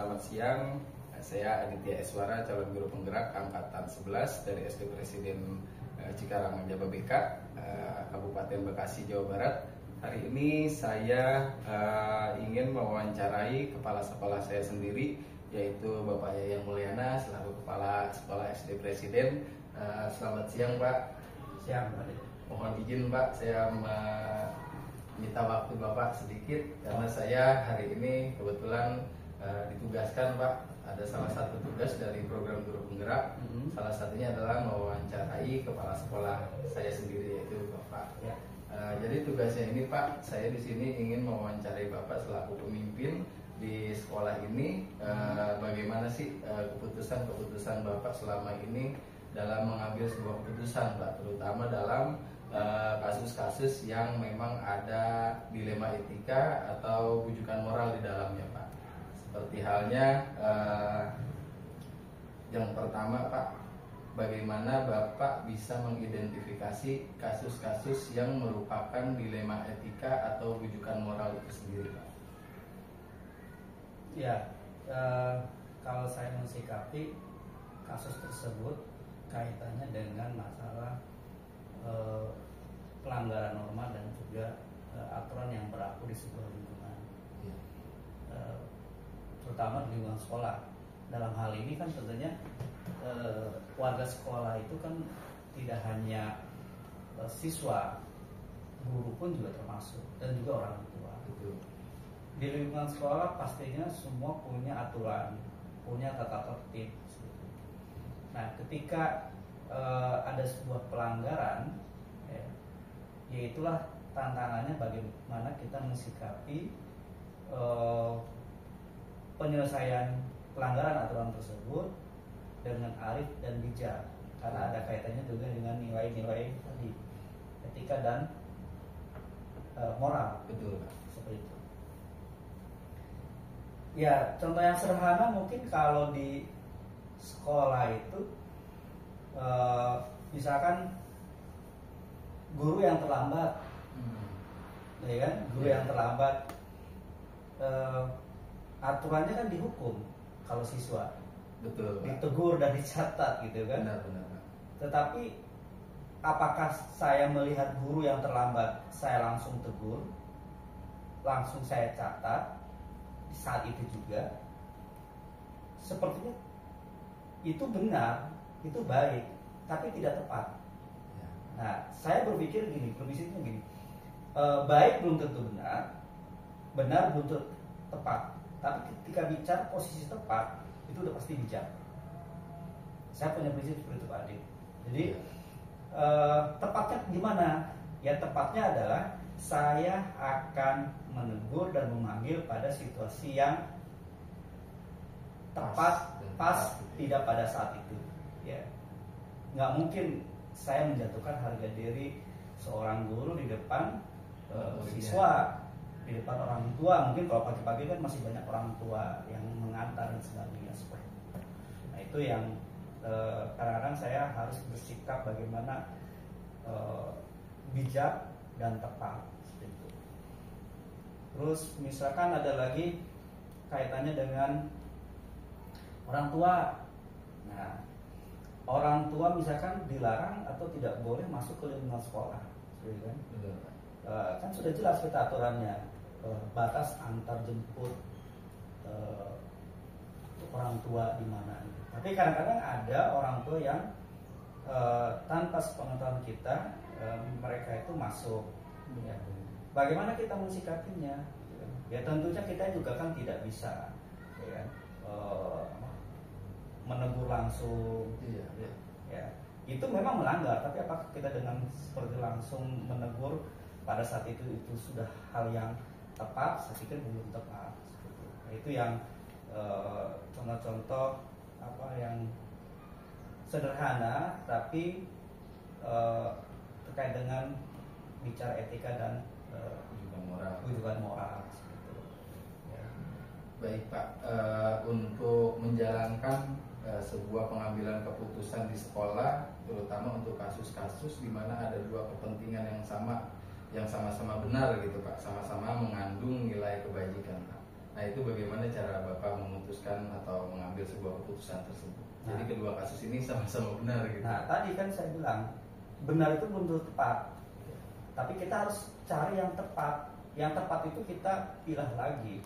Selamat siang, saya Aditya Eswara, calon guru penggerak angkatan 11 dari SD Presiden Cikarang Jababeka, Kabupaten Bekasi, Jawa Barat. Hari ini saya ingin mewawancarai kepala sekolah saya sendiri, yaitu Bapak Yayang Mulyana selaku Kepala Sekolah SD Presiden. Selamat siang, Pak. Siang, Pak. Mohon izin, Pak, saya minta waktu Bapak sedikit karena saya hari ini kebetulan ditugaskan, Pak. Ada salah satu tugas dari program guru penggerak. Salah satunya adalah mewawancarai kepala sekolah saya sendiri, yaitu Bapak. Ya. Jadi tugasnya ini, Pak, saya di sini ingin mewawancarai Bapak selaku pemimpin di sekolah ini. Bagaimana sih keputusan Bapak selama ini dalam mengambil sebuah keputusan, Pak, terutama dalam kasus-kasus yang memang ada dilema etika atau bujukan moral di dalamnya, Pak. Seperti halnya yang pertama, Pak, bagaimana Bapak bisa mengidentifikasi kasus-kasus yang merupakan dilema etika atau bujukan moral itu sendiri, Pak? Ya, kalau saya mensikapi kasus tersebut kaitannya dengan masalah pelanggaran norma dan juga aturan yang berlaku di sebuah lingkungan, terutama di lingkungan sekolah. Dalam hal ini kan tentunya warga sekolah itu kan tidak hanya siswa, guru pun juga termasuk, dan juga orang tua. Di lingkungan sekolah pastinya semua punya aturan, punya tata tertib. Nah, ketika ada sebuah pelanggaran, yaitulah tantangannya bagaimana kita mensikapi penyelesaian pelanggaran aturan tersebut dengan arif dan bijak, karena ada kaitannya juga dengan nilai-nilai tadi, etika dan moral. Betul, Pak. Seperti itu. Ya, contoh yang sederhana mungkin kalau di sekolah itu misalkan guru yang terlambat, ya kan? Guru yang terlambat, aturannya kan dihukum kalau siswa. Betul, Pak. Ditegur dan dicatat, gitu kan? Benar. Tetapi apakah saya melihat guru yang terlambat, saya langsung tegur, langsung saya catat di saat itu juga? Sepertinya itu benar, itu baik, tapi tidak tepat. Nah, saya berpikir gini, prinsipnya gini, baik belum tentu benar, benar belum tentu tepat. Tapi ketika bicara posisi tepat, itu udah pasti bijak. Saya punya prinsip seperti itu, Pak Adi. Jadi tepatnya gimana? Ya, tepatnya adalah saya akan menegur dan memanggil pada situasi yang tepat, pas, tidak pada saat itu. Ya, nggak mungkin saya menjatuhkan harga diri seorang guru di depan siswa, di depan orang tua. Mungkin kalau pagi-pagi kan masih banyak orang tua yang mengantar dan sebagainya seperti itu. Nah, itu yang kadang-kadang saya harus bersikap bagaimana bijak dan tepat seperti itu. Terus misalkan ada lagi kaitannya dengan orang tua. Nah, orang tua misalkan dilarang atau tidak boleh masuk ke lingkungan sekolah, kan? Kan sudah jelas kita aturannya, batas antar jemput orang tua di mana. Tapi kadang-kadang ada orang tua yang tanpa sepengetahuan kita, mereka itu masuk. Ya. Bagaimana kita mensikapinya? Ya, tentunya kita juga kan tidak bisa, ya kan? Menegur langsung, ya, itu memang melanggar. Tapi apakah kita dengan seperti langsung menegur pada saat itu sudah hal yang tepat? Saya pikir belum tepat. Nah, itu yang contoh-contoh yang sederhana, tapi terkait dengan bicara etika dan bujukan moral. Ya. Baik, Pak, untuk menjalankan sebuah pengambilan keputusan di sekolah, terutama untuk kasus-kasus di mana ada dua kepentingan yang sama-sama benar, gitu, Pak, sama-sama mengandung nilai kebajikan, Pak. Nah itu bagaimana cara Bapak memutuskan atau mengambil sebuah keputusan tersebut? Jadi kedua kasus ini sama-sama benar gitu. Nah tadi kan saya bilang benar itu belum tentu tepat, tapi kita harus cari yang tepat. Yang tepat itu kita pilih lagi.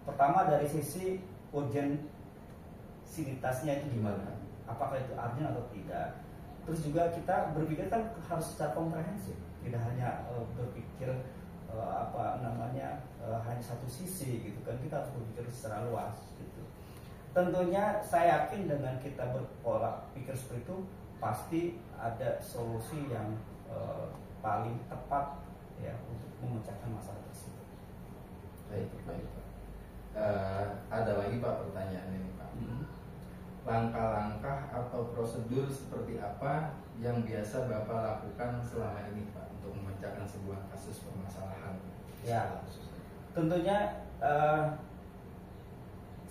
Pertama dari sisi urgensitasnya itu gimana? Apakah itu urgent atau tidak? Terus juga kita berpikir kan harus secara komprehensif, tidak hanya berpikir hanya satu sisi gitu kan. Kita harus berpikir secara luas gitu. Tentunya saya yakin dengan kita berpola pikir seperti itu pasti ada solusi yang paling tepat ya untuk memecahkan masalah tersebut. Baik Pak. Ada lagi Pak pertanyaan ini Pak. Langkah-langkah atau prosedur seperti apa yang biasa Bapak lakukan selama ini Pak untuk memecahkan sebuah kasus permasalahan? Ya, tentunya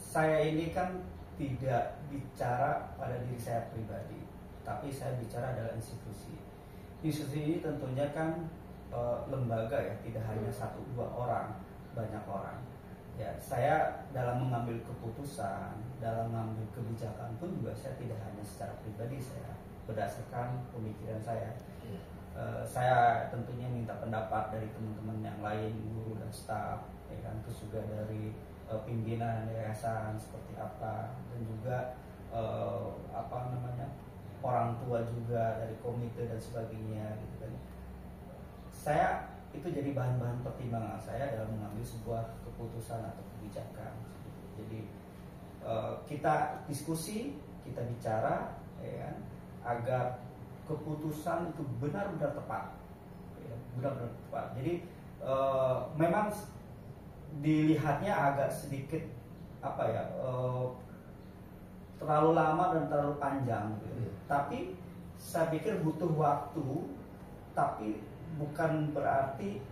saya ini kan tidak bicara pada diri saya pribadi, tapi saya bicara adalah institusi. Institusi ini tentunya kan lembaga ya, tidak hanya satu dua orang, banyak orang. Ya, saya dalam mengambil keputusan, dalam mengambil kebijakan pun juga saya tidak hanya secara pribadi, saya berdasarkan pemikiran saya. Saya tentunya minta pendapat dari teman-teman yang lain, guru dan staf, ya kan, terus juga dari pimpinan yayasan seperti apa, dan juga orang tua juga dari komite dan sebagainya, gitu kan. Saya itu jadi bahan-bahan pertimbangan saya dalam mengambil sebuah keputusan atau kebijakan. Jadi kita diskusi, kita bicara, ya kan, agar keputusan itu benar-benar tepat, ya, benar-benar tepat. Jadi memang dilihatnya agak sedikit terlalu lama dan terlalu panjang, gitu. Tapi saya pikir butuh waktu, tapi bukan berarti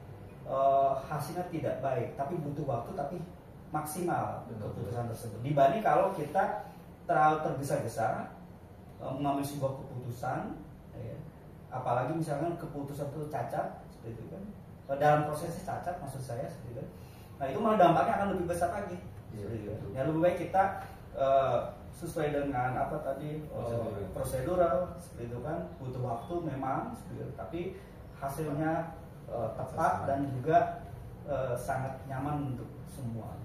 hasilnya tidak baik, tapi butuh waktu, tapi maksimal keputusan tersebut. Dibanding kalau kita terlalu tergesa-gesa mengambil sebuah keputusan, ya, apalagi misalkan keputusan itu cacat, seperti itu kan, dalam prosesnya cacat maksud saya, seperti itu. Nah itu malah dampaknya akan lebih besar lagi. Ya lebih baik kita sesuai dengan prosedural, seperti itu kan, butuh waktu memang, seperti itu, tapi hasilnya tepat dan juga sangat nyaman untuk semua.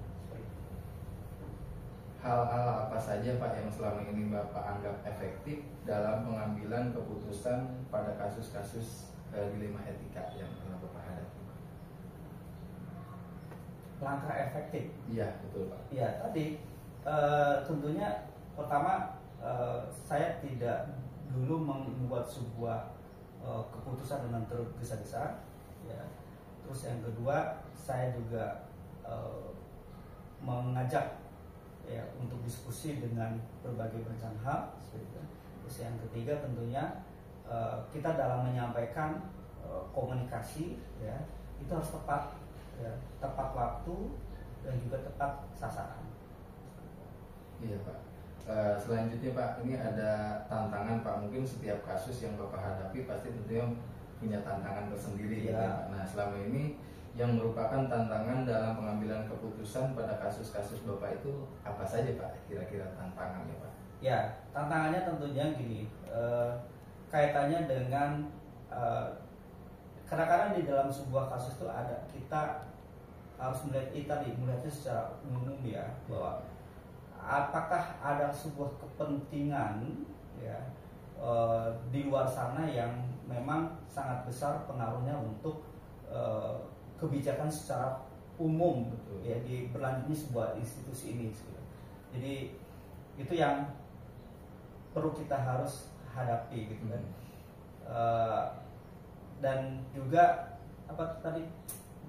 Hal-hal apa saja Pak yang selama ini Bapak anggap efektif dalam pengambilan keputusan pada kasus-kasus dilema etika yang pernah Bapak hadapi? Langkah efektif? Iya betul Pak. Iya tadi tentunya pertama saya tidak dulu membuat sebuah keputusan dengan tergesa-gesa, ya. Terus yang kedua saya juga mengajak ya untuk diskusi dengan berbagai macam hal. Terus yang ketiga tentunya kita dalam menyampaikan komunikasi, ya, itu harus tepat, ya, tepat waktu dan juga tepat sasaran. Iya Pak. Selanjutnya Pak, ini ada tantangan Pak. Mungkin setiap kasus yang Bapak hadapi pasti tentunya punya tantangan tersendiri, ya. Gitu, Pak. Nah selama ini yang merupakan tantangan dalam pengambilan keputusan pada kasus-kasus Bapak itu apa saja Pak? Kira-kira tantangannya Pak? Ya, tantangannya tentunya gini, kaitannya dengan kadang-kadang di dalam sebuah kasus itu ada, kita harus melihatnya secara umum ya, bahwa apakah ada sebuah kepentingan ya di luar sana yang memang sangat besar pengaruhnya untuk kebijakan secara umum, ya, di berlanjutnya sebuah institusi ini. Jadi itu yang perlu kita harus hadapi, gitu kan. Dan juga apa tadi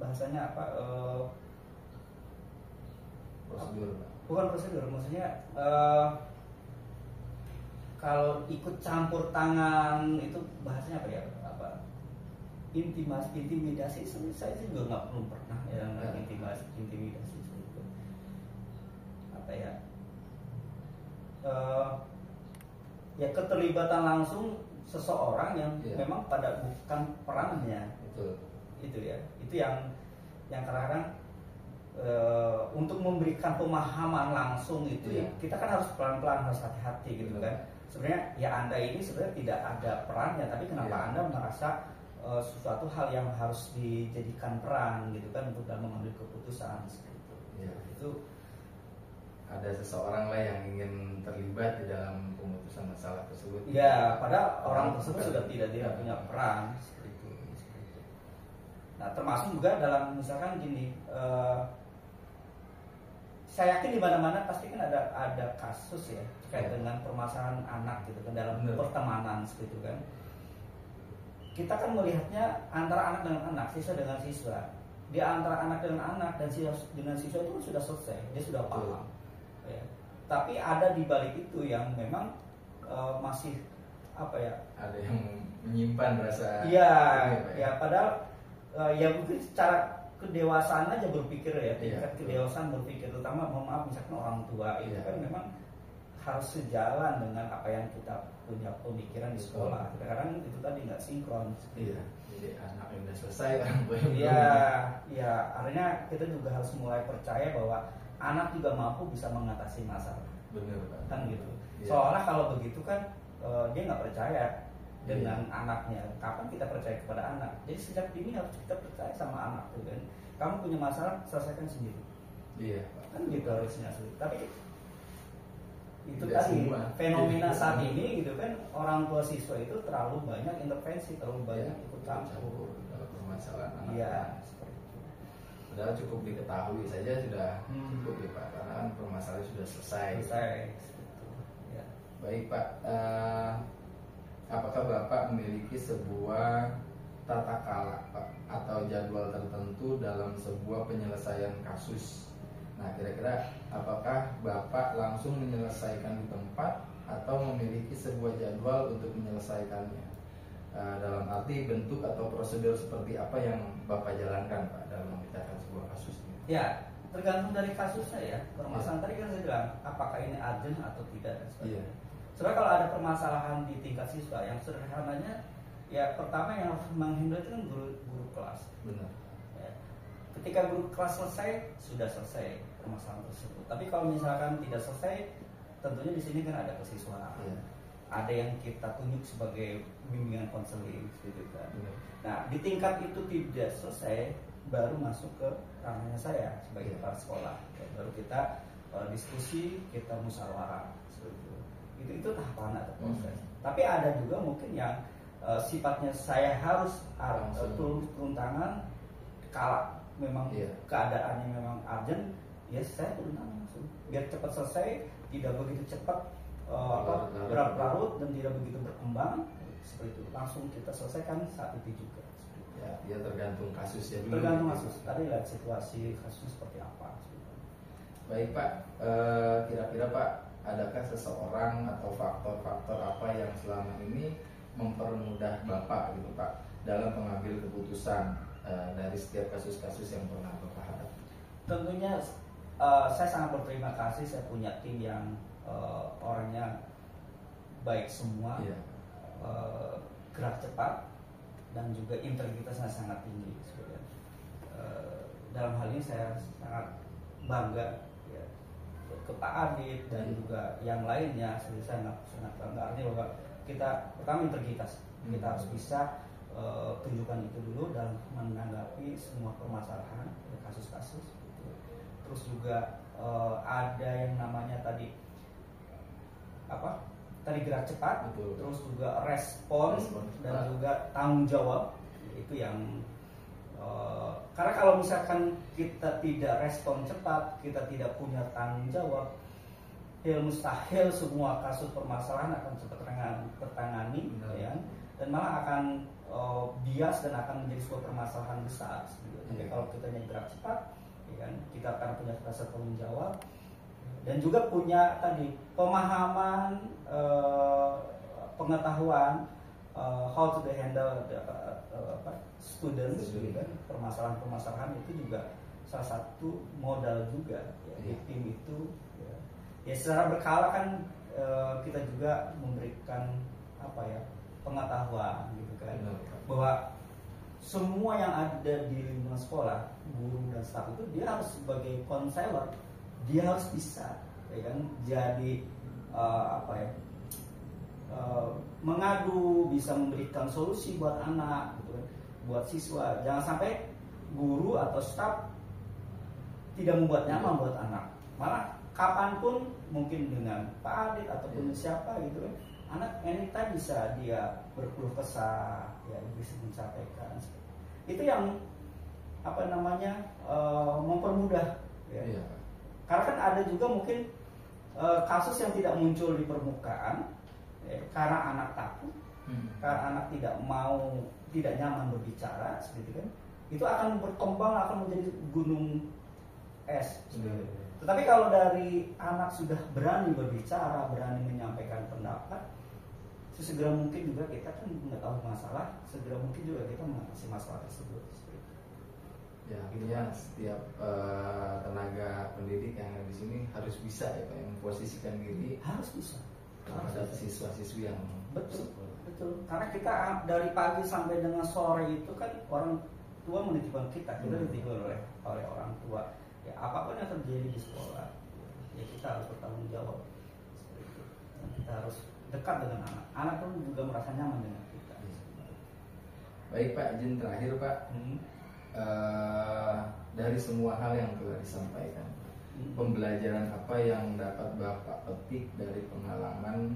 bahasanya Prosedur Pak. Bukan prosedur, maksudnya kalau ikut campur tangan itu bahasanya apa ya? Intimidasi, saya juga belum pernah yang intimidasi itu. Ya keterlibatan langsung seseorang yang memang pada bukan perannya. Betul. Itu ya, itu yang kadang-kadang untuk memberikan pemahaman langsung itu Iya. kita kan harus pelan-pelan, harus hati-hati gitu kan. Sebenarnya ya Anda ini sebenarnya tidak ada perannya, tapi kenapa Iya. Anda merasa sesuatu hal yang harus dijadikan peran gitu kan untuk dalam mengambil keputusan seperti itu. Iya. Itu Ada seseorang lah yang ingin terlibat di dalam pemutusan masalah tersebut. ya padahal orang tersebut Bukan. sudah tidak punya peran seperti itu. Nah termasuk juga dalam misalkan gini, saya yakin di mana-mana pasti kan ada kasus ya terkait Ya. dengan permasalahan anak gitu kan dalam Benar. pertemanan seperti itu kan. Kita kan melihatnya antara anak dengan anak, siswa dengan siswa. Di antara anak dengan anak dan siswa dengan siswa itu kan sudah selesai, dia sudah paham. Ya. Tapi ada di balik itu yang memang masih apa ya? Ada yang menyimpan rasa. Iya, Pak, ya padahal ya mungkin secara kedewasaan aja berpikir ya, tingkat Iya. kedewasaan berpikir, terutama mohon maaf misalkan orang tua itu Iya. kan memang harus sejalan dengan apa yang kita punya pemikiran di sekolah. Kadang-kadang itu tadi nggak sinkron. Iya. Jadi anak yang udah selesai orang tua yang Iya, belum. ya artinya kita juga harus mulai percaya bahwa anak juga mampu bisa mengatasi masalah, Bener Pak. kan gitu. Iya. Soalnya kalau begitu kan dia nggak percaya dengan anaknya. Kapan kita percaya kepada anak? Jadi sejak dini harus kita percaya sama anak tuh kan. Kamu punya masalah, selesaikan sendiri. Iya Pak. Kan gitu harusnya. Tapi itu Tidak tadi semua. fenomena Tidak saat semua. ini gitu kan, orang tua siswa itu terlalu banyak intervensi, terlalu banyak Iya, ikut campur. dalam permasalahan anak. Iya, seperti itu. Padahal cukup diketahui saja sudah cukup ya Pak, karena kan permasalahan sudah selesai. Selesai. Seperti itu. Ya. Baik Pak, apakah Bapak memiliki sebuah tata kala Pak atau jadwal tertentu dalam sebuah penyelesaian kasus? Nah kira-kira apakah Bapak langsung menyelesaikan di tempat atau memiliki sebuah jadwal untuk menyelesaikannya? Dalam arti bentuk atau prosedur seperti apa yang Bapak jalankan Pak dalam memecahkan sebuah kasus ini? Ya, tergantung dari kasusnya ya. Permasalahan tadi kan saya bilang, apakah ini urgent atau tidak dan sebagainya. Iya. Sebenarnya kalau ada permasalahan di tingkat siswa, yang sederhananya ya pertama yang harus menghandle itu kan guru kelas. Benar. Ya. Ketika guru kelas selesai, sudah selesai permasalahan tersebut. Tapi kalau misalkan tidak selesai, tentunya di sini kan ada kesiswaan. Iya. Ada yang kita tunjuk sebagai bimbingan konseling gitu kan. Benar. Nah, di tingkat itu tidak selesai, baru masuk ke ranahnya saya sebagai Iya. kepala sekolah. Ya, baru kita diskusi, kita musyawarah seperti itu. Itu tahapan atau proses. Tapi ada juga mungkin yang sifatnya saya harus turun tangan kalau memang Iya. keadaannya memang urgent, ya saya turun tangan langsung. Biar cepat selesai, tidak begitu cepat berlarut-larut dan tidak begitu berkembang seperti itu. Langsung kita selesaikan saat itu juga. Ya, dia tergantung kasusnya dulu. Tergantung kasus. Tadi lihat situasi kasusnya seperti apa. Baik Pak, kira-kira Pak, adakah seseorang atau faktor-faktor apa yang selama ini mempermudah Bapak gitu Pak dalam mengambil keputusan dari setiap kasus-kasus yang pernah Bapak hadapi? Tentunya saya sangat berterima kasih, saya punya tim yang orangnya baik semua, Iya. gerak cepat dan juga integritasnya sangat tinggi. Dalam hal ini saya sangat bangga ya, ke Pak Adit dan juga yang lainnya. Saya sangat bangga artinya bahwa kita pertama integritas, kita harus bisa tunjukkan itu dulu dalam menanggapi semua permasalahan kasus-kasus gitu. Terus juga ada yang namanya tadi gerak cepat. Betul. Terus juga respon dan juga tanggung jawab, itu yang karena kalau misalkan kita tidak respon cepat, kita tidak punya tanggung jawab, mustahil semua kasus permasalahan akan cepat tertangani ya, dan malah akan bias dan akan menjadi sebuah permasalahan besar gitu. Tapi kalau kita gerak cepat ya kan, kita akan punya rasa tanggung jawab dan juga punya tadi pemahaman, pengetahuan how to handle students gitu kan. Permasalahan itu juga salah satu modal juga ya, di tim itu ya secara berkala kan kita juga memberikan pengetahuan gitu kan, bahwa semua yang ada di lingkungan sekolah, guru dan staf itu dia harus sebagai konselor, dia harus bisa, ya kan, jadi mengadu, bisa memberikan solusi buat anak, gitu kan, buat siswa. Jangan sampai guru atau staf tidak membuat nyaman buat anak, malah kapanpun mungkin dengan Pak Adit ataupun siapa gitu kan, anak anytime bisa dia berkeluh kesah, ya bisa menyampaikan. Itu yang mempermudah, ya. Karena kan ada juga mungkin kasus yang tidak muncul di permukaan, ya, karena anak takut, karena anak tidak nyaman berbicara, seperti kan, itu akan berkembang, akan menjadi gunung es. Tetapi kalau dari anak sudah berani berbicara, berani menyampaikan pendapat, sesegera mungkin juga kita kan mengetahui masalah, segera mungkin juga kita mengatasi masalah tersebut. Ya, artinya setiap tenaga pendidik yang ada di sini harus bisa ya Pak, memposisikan diri, harus bisa terhadap siswa-siswi yang betul. Karena kita dari pagi sampai dengan sore itu kan orang tua menitipkan kita dititipkan oleh orang tua. Ya, apapun yang terjadi di sekolah, ya kita harus bertanggung jawab. Seperti itu. Dan kita harus dekat dengan anak. Anak pun juga merasa nyaman dengan kita. Baik Pak, izin terakhir Pak. Dari semua hal yang telah disampaikan, pembelajaran apa yang dapat Bapak petik dari pengalaman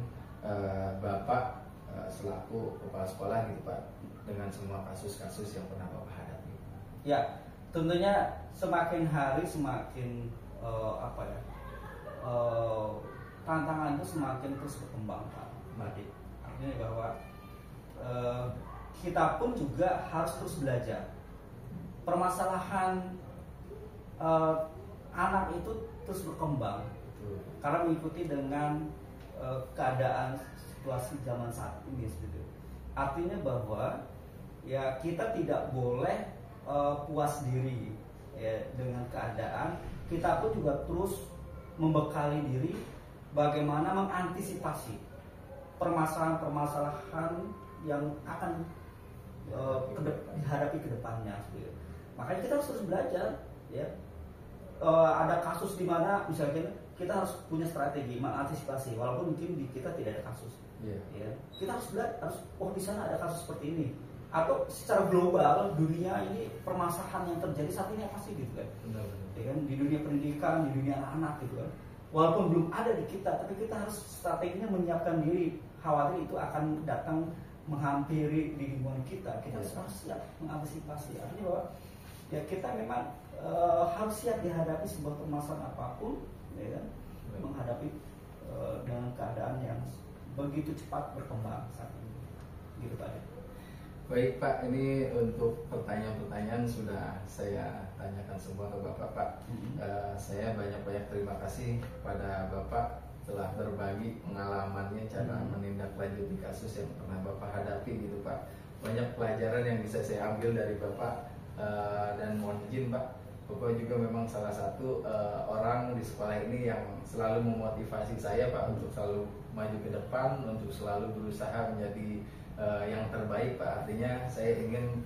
Bapak selaku kepala sekolah gitu Pak, dengan semua kasus-kasus yang pernah Bapak hadapi? Ya, tentunya semakin hari semakin tantangan itu semakin terus berkembang Pak Adit. Artinya bahwa kita pun juga harus terus belajar. Permasalahan anak itu terus berkembang karena mengikuti dengan keadaan situasi zaman saat ini, gitu. Artinya bahwa ya kita tidak boleh puas diri ya dengan keadaan, kita pun juga terus membekali diri bagaimana mengantisipasi permasalahan-permasalahan yang akan dihadapi ke depannya, gitu. Makanya kita harus terus belajar, ya. Ada kasus di mana misalnya kita harus punya strategi mengantisipasi, walaupun mungkin di kita tidak ada kasus. Ya. Kita harus belajar, di sana ada kasus seperti ini. Atau secara global dunia ini permasalahan yang terjadi saat ini apa sih, gitu kan? Ya kan, di dunia pendidikan, di dunia anak-anak, gitu kan. Walaupun belum ada di kita, tapi kita harus strateginya menyiapkan diri. Khawatir itu akan datang menghampiri di lingkungan kita. Kita harus siap mengantisipasi. Artinya bahwa ya kita memang harus siap dihadapi sebuah permasalahan apapun, ya kan? Menghadapi dengan keadaan yang begitu cepat berkembang saat ini, gitu Pak. Baik Pak, ini untuk pertanyaan-pertanyaan sudah saya tanyakan semua ke Bapak Pak. Saya banyak-banyak terima kasih pada Bapak telah berbagi pengalamannya, cara menindaklanjuti kasus yang pernah Bapak hadapi, gitu Pak. Banyak pelajaran yang bisa saya ambil dari Bapak. Dan mohon izin Pak, Bapak juga memang salah satu orang di sekolah ini yang selalu memotivasi saya Pak untuk selalu maju ke depan, untuk selalu berusaha menjadi yang terbaik Pak. Artinya saya ingin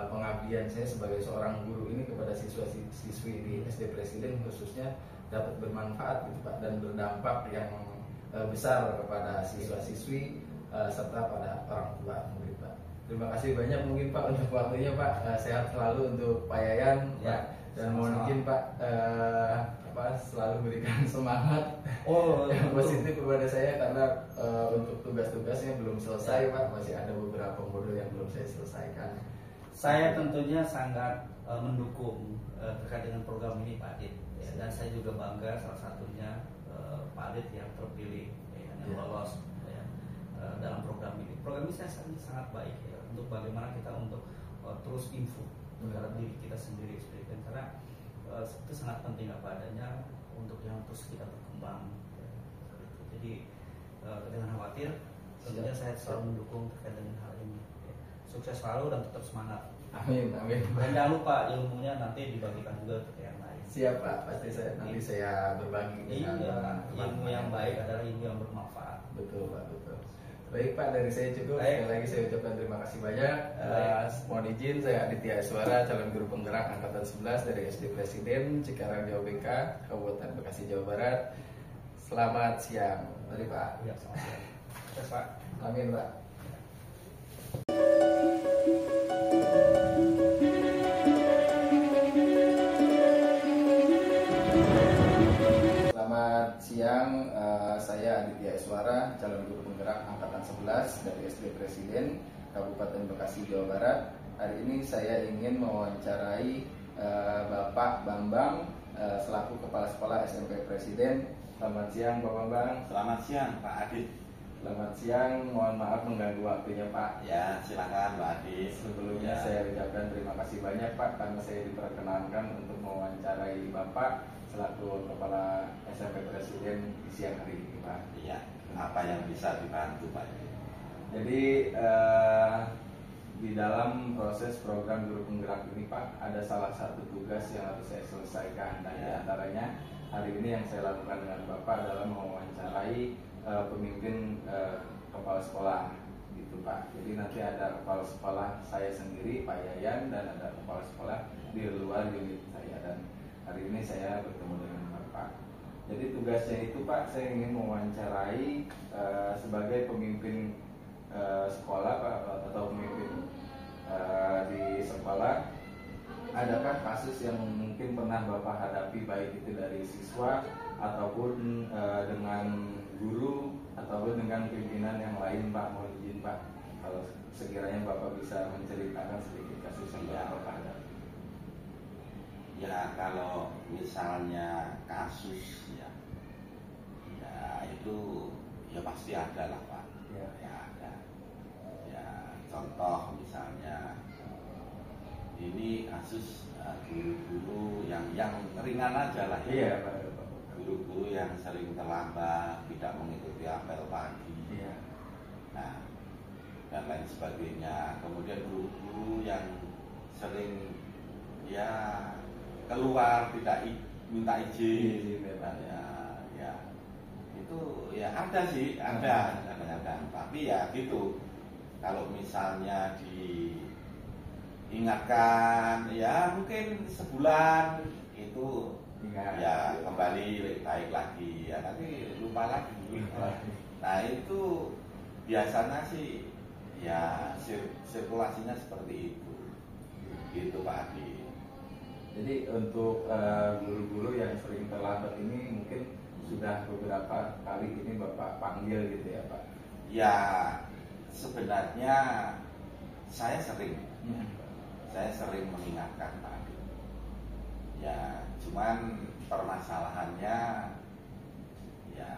pengabdian saya sebagai seorang guru ini kepada siswa-siswi di SD Presiden khususnya dapat bermanfaat, gitu Pak, dan berdampak yang besar kepada siswa-siswi serta pada orang tua murid Pak. Terima kasih banyak mungkin Pak untuk waktunya Pak. Sehat selalu untuk Pak Yayan ya, Pak. Dan mohon izin Pak selalu berikan semangat yang positif kepada saya karena untuk tugas-tugasnya belum selesai Pak, masih ada beberapa modul yang belum saya selesaikan. Saya tentunya sangat mendukung terkait dengan program ini Pak Adit, ya, dan saya juga bangga salah satunya Pak Adit yang terpilih yang lolos dalam program ini. Program ini saya sangat baik ya, untuk bagaimana kita untuk terus info terhadap diri kita sendiri, karena itu sangat penting apa adanya untuk yang terus kita berkembang. Jadi dengan khawatir, tentunya saya selalu mendukung terkait dengan hal ini. Sukses selalu dan tetap semangat. Amin, amin. Dan jangan lupa ilmunya nanti dibagikan juga ke yang lain. Siap Pak, pasti nanti saya berbagi. Iya, ilmu yang baik adalah ilmu yang bermanfaat. Betul Pak, betul. Baik Pak, dari saya cukup. Sekali lagi saya ucapkan terima kasih banyak. Mohon izin, saya Aditya Iswara, calon guru penggerak angkatan 11 dari SD Presiden Cikarang Jawa BK, Kabupaten Bekasi, Jawa Barat. Selamat siang. Mari Pak. Ya, selamat siang. Terus Pak. Amin Pak. Selamat siang, saya Aditya Iswara, calon guru penggerak angkatan 11 dari SD Presiden Kabupaten Bekasi, Jawa Barat. Hari ini saya ingin mewawancarai Bapak Bambang selaku Kepala Sekolah SMP Presiden. Selamat siang Pak Bambang. Selamat siang Pak Adit. Selamat siang, mohon maaf mengganggu waktunya Pak. Ya, silakan Pak Adit. Sebelumnya saya ucapkan terima kasih banyak Pak karena saya diperkenankan untuk mewawancarai Bapak selaku Kepala SMP Presiden di siang hari ini Pak. Iya, apa yang bisa dibantu Pak? Jadi di dalam proses program guru penggerak ini Pak, ada salah satu tugas yang harus saya selesaikan. Nah, di antaranya hari ini yang saya lakukan dengan Bapak adalah mewawancarai pemimpin kepala sekolah gitu Pak. Jadi nanti ada kepala sekolah saya sendiri Pak Yayan dan ada kepala sekolah di luar unit saya, dan hari ini saya bertemu dengan Bapak. Jadi tugasnya itu Pak, saya ingin mewawancarai sebagai pemimpin sekolah Pak, atau pemimpin di sekolah. Adakah kasus yang mungkin pernah Bapak hadapi, baik itu dari siswa ataupun dengan guru ataupun dengan pimpinan yang lain Pak? Mohon izin Pak, kalau sekiranya Bapak bisa menceritakan sedikit kasus yang Bapak hadapi. Ya, kalau misalnya kasus ya itu ya pasti ada lah Pak. Ya ada. Ya, contoh misalnya ini kasus guru-guru yang ringan aja lah ya. Iya Pak. Guru-guru yang sering terlambat, tidak mengikuti apel pagi. Iya. Nah, dan lain sebagainya. Kemudian guru-guru yang sering ya keluar tidak minta izin, ya itu ya ada sih, ada kadang-kadang. Tapi ya gitu, kalau misalnya diingatkan ya mungkin sebulan itu ya kembali baik lagi, ya nanti lupa lagi. Nah itu biasanya sih ya sirkulasinya seperti itu gitu Pak Adi. Jadi untuk guru-guru yang sering terlambat ini mungkin sudah beberapa kali ini Bapak panggil gitu ya Pak? Ya sebenarnya saya sering mengingatkan Pak Adi. Ya cuman permasalahannya ya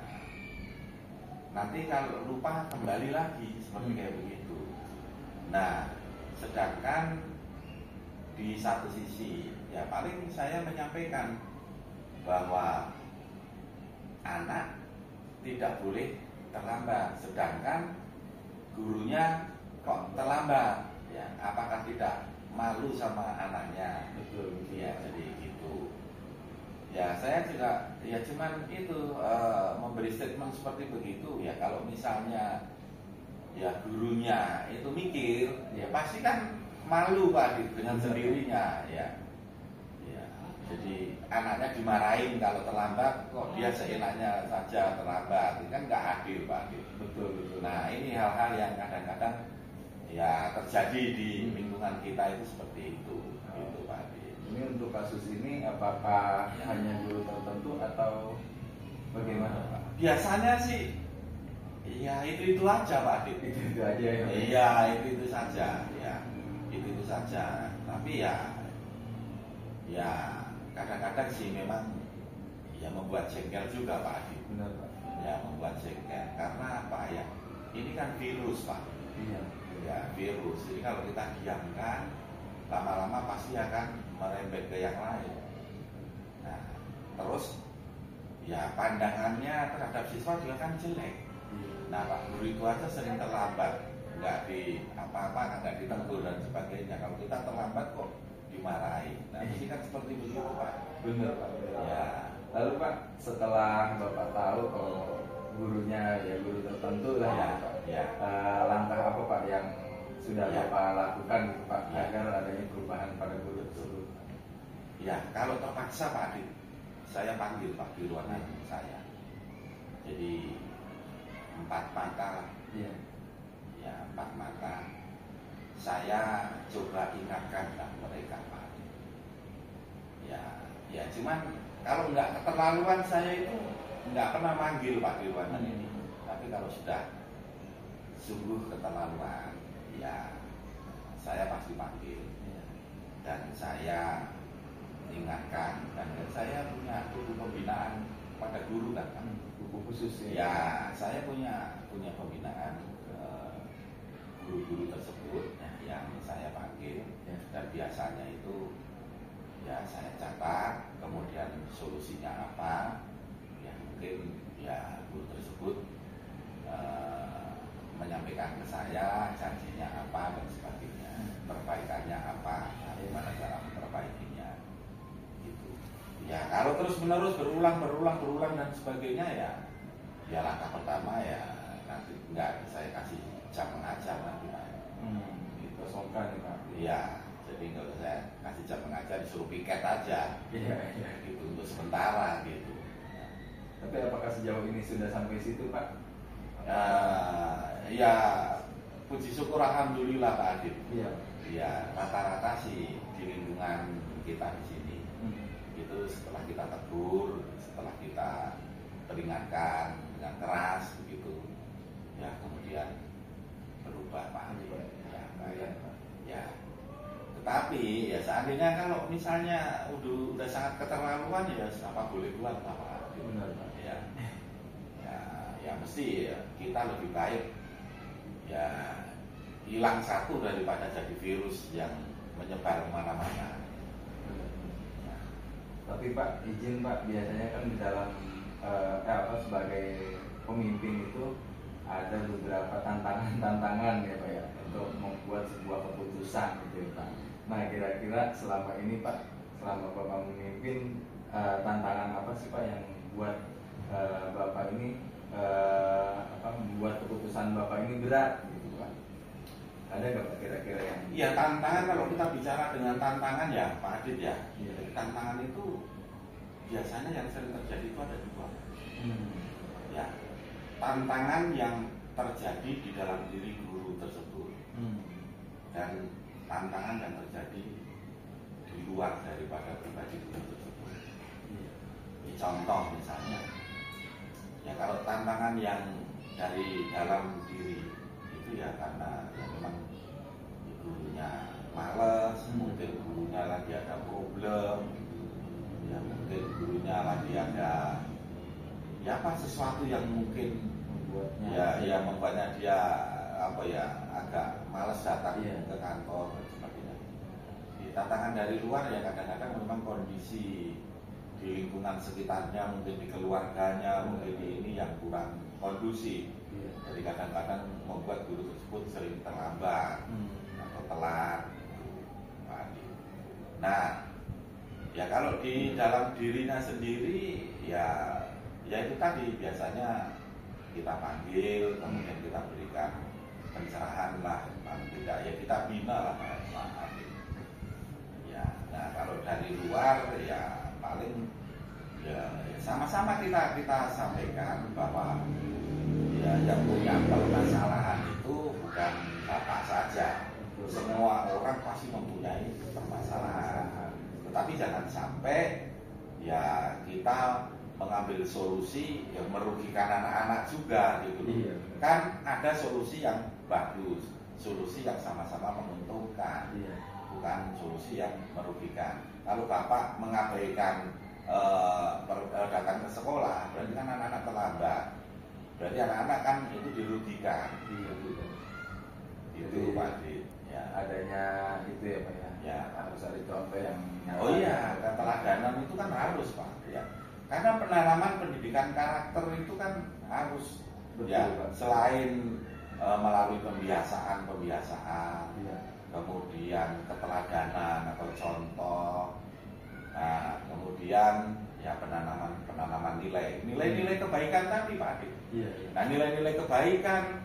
nanti kalau lupa kembali lagi seperti kayak begitu. Nah sedangkan di satu sisi ya paling saya menyampaikan bahwa anak tidak boleh terlambat, sedangkan gurunya kok terlambat, ya apakah tidak malu sama anaknya? Betul. Ya jadi gitu. Ya saya juga ya cuman itu memberi statement seperti begitu ya. Kalau misalnya ya gurunya itu mikir, ya pasti kan malu Pak dengan sendirinya ya. Jadi anaknya dimarahin kalau terlambat, kok dia seenaknya saja terlambat, itu kan nggak adil Pak. Betul. Nah ini hal-hal yang kadang-kadang ya terjadi di lingkungan kita itu seperti itu, gitu Pak. Ini untuk kasus ini apakah hanya guru tertentu atau bagaimana Pak? Biasanya sih ya itu aja Pak. Itu aja ya. Iya itu saja, ya itu saja. Tapi ya kadang-kadang sih memang ya membuat jengkel juga Pak Adi. Benar Pak. Ya membuat jengkel karena apa ya? Ini kan virus Pak. Iya. Ya virus. Jadi kalau kita diamkan lama-lama pasti akan merembet ke yang lain. Nah terus ya pandangannya terhadap siswa juga kan jelek. Nah Pak guru itu aja sering terlambat, nggak di apa-apa, nggak ditegur dan sebagainya. Kalau kita terlambat kok dimarahi. Nah, ini kan seperti begitu Pak. Benar Pak. Ya. Lalu Pak, setelah Bapak tahu kalau gurunya ya guru tertentu lah ya Pak, Ya. Langkah apa Pak yang sudah Ya. Bapak lakukan gitu, Pak, Ya. agar adanya perubahan pada guru tersebut? Ya, kalau terpaksa Pak Adit, saya panggil Pak di ruangan saya. Jadi 4 mata, Iya. ya 4 mata. Saya coba ingatkan mereka Pak Adit. Ya cuman kalau nggak keterlaluan saya itu nggak pernah manggil Pak di ruangan ini. Tapi kalau sudah sungguh keterlaluan, ya saya pasti panggil. Dan saya ingatkan, dan saya punya buku pembinaan pada guru kan Pak. Buku khusus Ya, saya punya pembinaan guru-guru tersebut yang saya panggil, dan biasanya itu ya saya catat, kemudian solusinya apa, ya mungkin ya guru tersebut menyampaikan ke saya janjinya apa dan sebagainya, perbaikannya apa, bagaimana cara memperbaikinya, gitu. Ya kalau terus menerus berulang dan sebagainya, ya langkah pertama ya nanti nggak saya kasih jam mengajar nanti Pak. Gitu, kosongkan ya Pak. Iya, jadi nggak usah saya kasih jam mengajar, disuruh piket aja. Iya. Gitu untuk sementara gitu. Tapi apakah sejauh ini sudah sampai situ Pak? Ya puji syukur alhamdulillah Pak Adit. Iya. Ya rata-rata sih di lingkungan kita di sini itu setelah kita tegur, setelah kita peringatkan dengan keras begitu, ya kemudian berubah Pak Adit. Ya. Tetapi ya seandainya kalau misalnya udah sangat keterlaluan, ya apa boleh buat Pak Adit. Benar Pak. Ya mesti ya, kita lebih baik ya hilang satu daripada jadi virus yang menyebar kemana-mana. Tapi Pak, izin Pak, biasanya kan di dalam sebagai pemimpin itu ada beberapa tantangan ya Pak ya, untuk membuat sebuah keputusan gitu ya Pak. Nah kira-kira selama ini Pak, selama Bapak memimpin, tantangan apa sih Pak yang buat Bapak ini membuat keputusan Bapak ini berat gitu Pak? Ada nggak Pak kira-kira yang? Iya, tantangan, kalau kita bicara dengan tantangan ya Pak Adit ya, tantangan itu biasanya yang sering terjadi itu ada 2. Ya, tantangan yang terjadi di dalam diri guru tersebut, dan tantangan yang terjadi di luar daripada pribadi guru tersebut. Contoh misalnya, ya kalau tantangan yang dari dalam diri itu ya karena ya memang gurunya males, mungkin gurunya lagi ada problem, ya mungkin gurunya lagi ada ya apa sesuatu yang mungkin membuatnya dia agak males datang ke kantor dan sebagainya. Tantangan dari luar ya kadang-kadang memang kondisi di lingkungan sekitarnya, mungkin di keluarganya, mungkin di ini yang kurang kondusif. Jadi kadang-kadang membuat guru tersebut sering terlambat atau telat. Nah, ya kalau di dalam dirinya sendiri ya itu tadi biasanya kita panggil, kemudian kita berikan pencerahan lah, tidak ya kita bina lah Pak. Ya, nah kalau dari luar ya paling ya sama-sama kita sampaikan bahwa ya yang punya permasalahan itu bukan Bapak saja, semua orang pasti mempunyai permasalahan, tetapi jangan sampai ya kita mengambil solusi yang merugikan anak-anak juga gitu. Kan ada solusi yang bagus, solusi yang sama-sama menguntungkan, bukan solusi yang merugikan. Kalau Bapak mengabaikan datang ke sekolah, berarti kan anak-anak terlambat, berarti anak-anak kan itu dirugikan. Itu Pak Adit. Ya. Adanya itu ya Pak ya, harus ada contoh yang oh iya, keteladanan itu kan harus Pak ya. Karena penanaman pendidikan karakter itu kan harus. Betul, ya Pak. Selain melalui pembiasaan, kemudian keteladanan atau contoh, nah kemudian ya penanaman nilai kebaikan tadi Pak Adit. Nah nilai-nilai kebaikan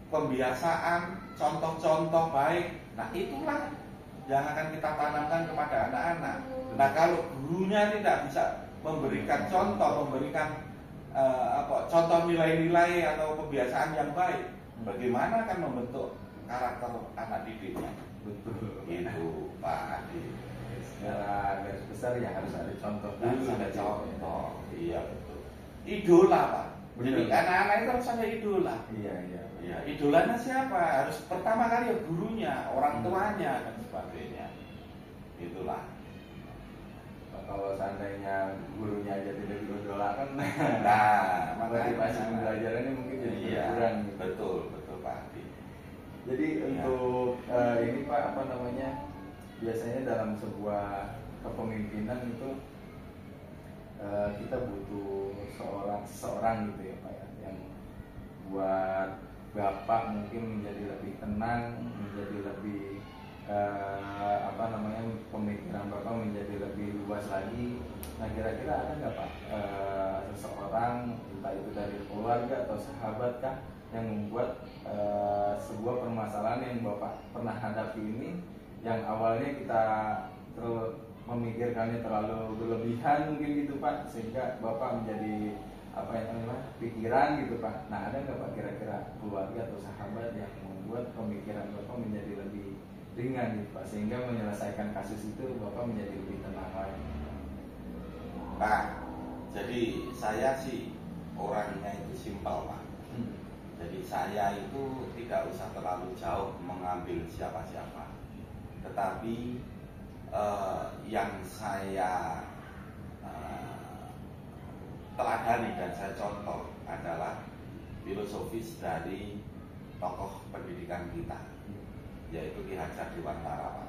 pembiasaan, contoh-contoh baik. Nah itulah yang akan kita tanamkan kepada anak-anak. Nah kalau gurunya tidak bisa memberikan contoh, memberikan contoh nilai-nilai atau kebiasaan yang baik, bagaimana akan membentuk karakter anak didiknya? Betul. Itu Pak Adi. Secara garis besar ya harus ada contoh Harus dulu. ada contoh. Iya betul. Idola Pak. Jadi Betul. anak-anak itu harus ada idola. Iya. Ya, idolanya siapa? Harus pertama kali ya gurunya, orang tuanya dan sebagainya. Itulah. Kalau seandainya gurunya aja tidak diidolakan, Nah, motivasi pembelajarannya mungkin jadi berkurang. Betul Pak Adi. Jadi untuk ini Pak, apa namanya, biasanya dalam sebuah kepemimpinan itu kita butuh seorang gitu ya Pak ya, yang buat Bapak mungkin menjadi lebih tenang, menjadi lebih pemikiran Bapak menjadi lebih luas lagi. Nah kira-kira ada nggak Pak seseorang, entah itu dari keluarga atau sahabat kah, yang membuat sebuah permasalahan yang Bapak pernah hadapi ini, yang awalnya kita memikirkannya terlalu berlebihan mungkin gitu Pak, sehingga Bapak menjadi pikiran gitu Pak. Nah ada nggak Pak kira-kira keluarga atau sahabat yang membuat pemikiran Bapak menjadi lebih ringan gitu Pak, sehingga menyelesaikan kasus itu Bapak menjadi lebih tenang lagi? Pak, jadi saya sih orangnya itu simpel Pak. Jadi saya itu tidak usah terlalu jauh mengambil siapa-siapa, tetapi yang saya teladani dan saya contoh adalah filosofis dari tokoh pendidikan kita, yaitu Ki Hajar Dewantara Pak.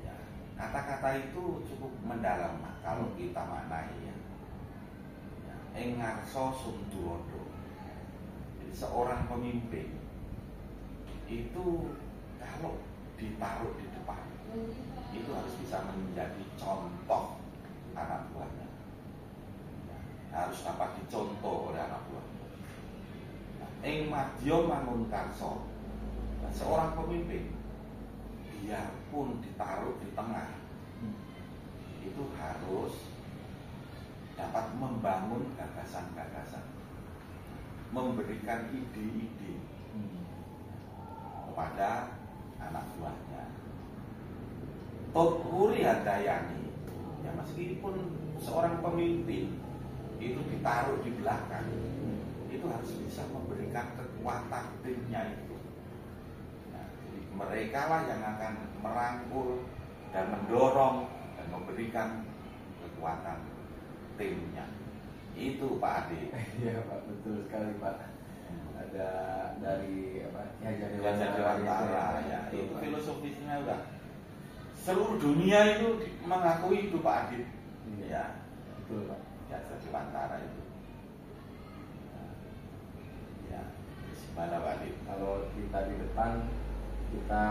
Ya, kata-kata itu cukup mendalam Pak, kalau kita maknai ya. Engarso Sunturodo. Jadi seorang pemimpin itu kalau ditaruh di depan itu harus bisa menjadi contoh anak buahnya. Harus dapat dicontoh oleh anak buahnya. Ing madya mangun karso. Seorang pemimpin biarpun ditaruh di tengah itu harus dapat membangun gagasan-gagasan, memberikan ide-ide kepada anak buahnya. Tokuri Handayani, ya meskipun seorang pemimpin itu ditaruh di belakang, itu harus bisa memberikan kekuatan timnya itu. Nah, jadi mereka lah yang akan merangkul dan mendorong dan memberikan kekuatan timnya. Itu Pak Adi. Iya Pak, betul sekali Pak. Ada dari Hajar Dewantara ya, itu filosofisnya udah seluruh dunia itu mengakui itu Pak Adi. Ya, betul Pak. Hajar Dewantara itu. Ya, gimana Pak Adi? Kalau kita di depan, kita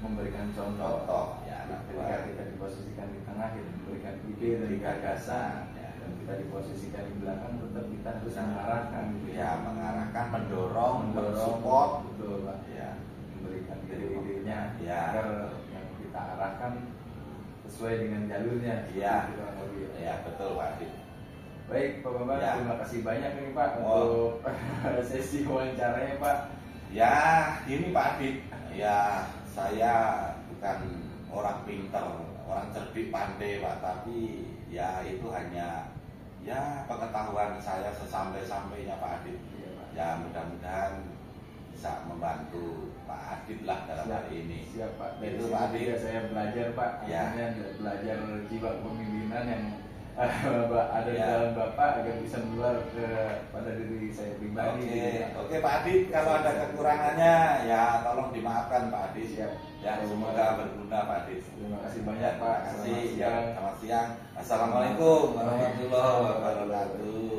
memberikan contoh. Ya, ketika kita diposisikan di tengah, kita memberikan ide dan gagasan. Dan kita diposisikan di belakang, tetap kita harus mengarahkan. Ya, mengarahkan, mendorong, mensupport. Betul Pak. Ya, Memberikan ide-idenya ya, agar yang kita arahkan sesuai dengan jalurnya. Ya, gitu. Ya betul Pak Adi. Baik Pak Bambang, Ya. terima kasih banyak ini Pak untuk sesi wawancaranya Pak. Ya, ini Pak Adit. Ya, saya bukan orang pinter, orang cerdik pandai Pak, tapi ya itu hanya ya pengetahuan saya sesampai-sampainya Pak Adit. Iya, Pak. Ya, mudah-mudahan bisa membantu Pak Adit lah dalam hal ini. Siap Pak. Dari Itu sini Pak Adit. juga saya belajar Pak. Ya. Akhirnya belajar jiwa kepemimpinan yang ada di Ya. dalam Bapak agar bisa menular pada diri saya pribadi. Oke Pak Adit, kalau ada kekurangannya ya tolong dimaafkan Pak Adit. Siap. Ya, semoga berguna Pak Adit. Terima kasih banyak Pak. Terima kasih. Selamat Ya, siang. selamat siang. Assalamualaikum warahmatullahi wabarakatuh.